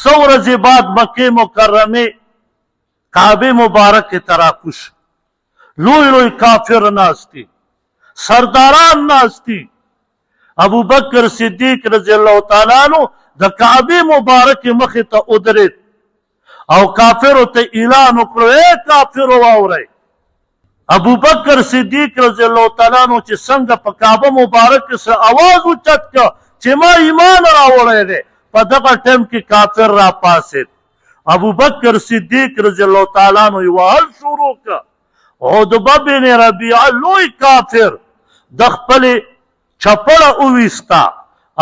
څو ورځې بعد مکې مکرمې کعبې مبارکې ته راکوش لوی لوی کافر ناست دي سرداران ناست دي ابو بکر صدیق رضی الله تعالی عنہ د کعبې مبارکې مخې ته ودرېد او کافرو ته اعلان وکړو اے کافرو واورئ ابو بکر صدیق رضی الله تعالی عنہ چې څنګه په کعبه مبارکه سره आवाज اوچت کړ چې ما ایمان راوړی دی په دغه ټیم کې کافر را پاسېد ابو بکر صدیق رضی الله تعالی عنہ یې وهل شروع کړ عتبه بن ربیعه لوی کافر د خپلې چپړه وویسته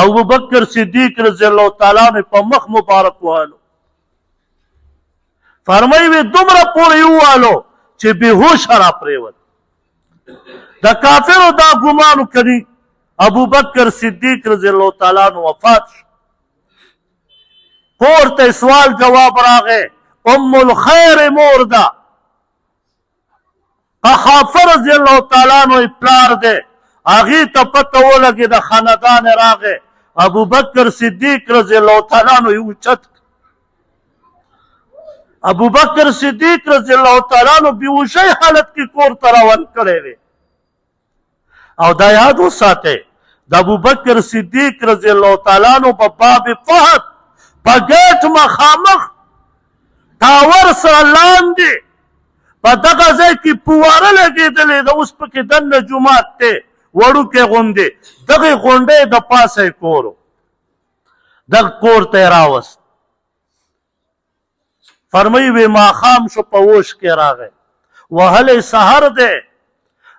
ابو بکر صدیق رضی الله تعالی عنہ په مخ مبارک وهلو فرمایي وی دومره پورې ووهلو چې بېهوشه را پرېوت د کافرو دا ګمان وکړي ابو بکر صدیق رضی الله تعالی عنہ وفات شو کور ته سوال جواب راغی ام الخیر مور ده قحافه رضی الله تعالی عنہ پلار دی هغې ته پته ولګېده د خاندان راغی ابو بکر صدیق رضی الله تعالی عنہ یې اوچت ابو بکر صدیق رضی الله تعالی عنہ بیهوشۍ حالت کې کور ته روان کړی دی او دا یاد وساتئ د ابو بکر صدیق رضی الله تعالی عنہ په باب فهد په ګیټ مخامخ ټاور سره لاندې په دغه ځای کې پواره لګېدلې ده اوس پکې دننه جومات دی وړوکی غوندې دغې غونډۍ د پاسه یې کور و دغه کور ته یې راوست فرمایي وی ماښام شو په اوش کې راغی وهلی سحر دی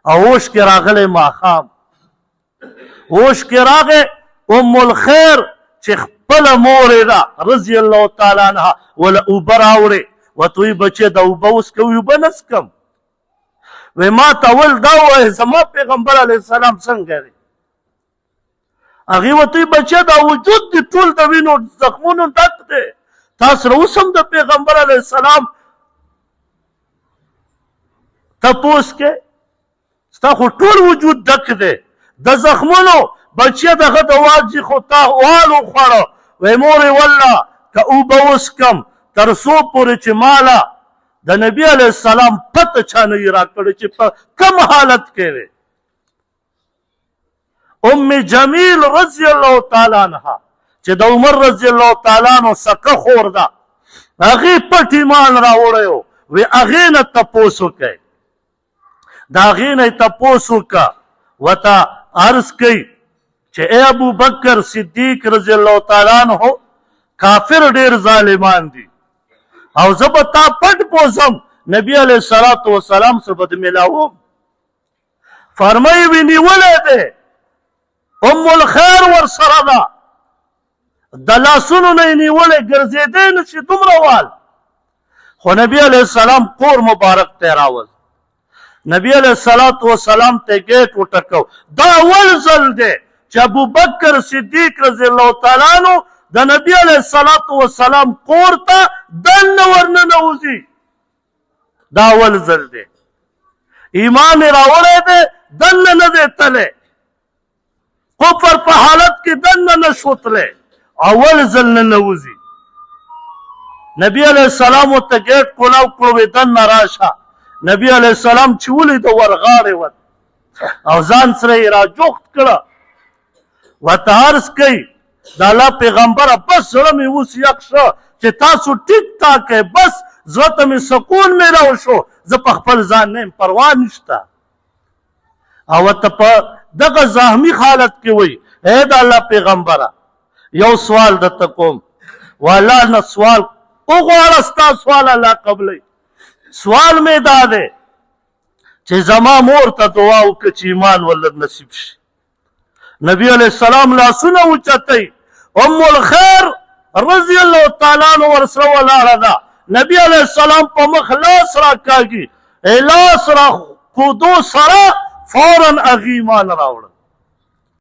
او اوش کې راغلی ماښام اوش کې راغی ام الخیر چې خپله مور یې ده رضی الله تعالی عنها وله اوبه راوړې ورته وایي بچې دا اوبه وڅکه وایي اوبه نه څکم وی ما ته ول دا ووایه زما پیغمبر علیه السلام څنګه دی هغې ورته وایي بچې دا وجود دې ټول د وینو زخمونو ډک دی تا سره اوس هم د پیغمبر علیه السلام تپوس کې ستا خو ټول وجود ډک دی د زخمونو بچیه دغه د واجي خو تا وال وخوړه وی مورې والله که اوبه وڅکم تر څو پورې چې ماله د نبي علیه السلام پته چا نه وي راکړې چې په کم حالت کې دی ام جمیل رضی الله تعالی عنها چې د عمر رضی الله تعالی عنہ سکه خور ده هغې پټ ایمان راوړی و وی هغې نه تپوس وکئ د هغې نه یې تپوس وکړه ورته عرض کوي چې ای ابو بکر صدیق رضی الله تعالی عنہ کافر ډېر ظالمان دي او زه به تا پټ پوسم نبي علیه الصلاة وسلام سره به د میلاوم فرمایي وی نیولی دی ام الخیر ورسره ده د لاسونو نه یې نیولی ګرځېدی نه شي دومره وال خو نبي علیه السلام کور مبارک ته یې راوست نبی علیہ الصلاة والسلام ته گیټ وټکو دا اول ځل دی چې ابو بکر صدیق رضی الله تعالی عنہ د نبی علیہ الصلاة والسلام کور ته دننه ورننوځي دا اول ځل دی ایمان یې راوړی دی دننه نه دی تلی کفر په حالت کې دننه نه شو تلی اول ځل ننوځي نبی علیہ السلام ورته گیټ کولاو کړو وی دننه راشه نبی علیہ السلام چې ولید ورغاړې وت او ځان سره یې راجوخت کړه ورته عرض کوي د الله پیغمبره بس زړه مې اوس یخ شه چې تاسو ټیک ټاک یې بس زړه ته مې سکون میلاو شو زه په خپل ځان نه یم پروا نشته او ورته په دغه زخمي حالت کې وایي ای د الله پیغمبره یو سوال درته کوم و الله نه سوال وغواړه ستا سوال الله قبلوي سوال می دا دی چې زما مور ته دعا وکړه چې ایمان ولر نصیب شي نبی علیہ السلام لاسونه اوچتئ ام الخیر رضی الله تعالی عنہ ورسره ولاړه ده نبی علیہ السلام په مخ لاس راکاږي لاس را کودو سره فوراً هغې ایمان راوړه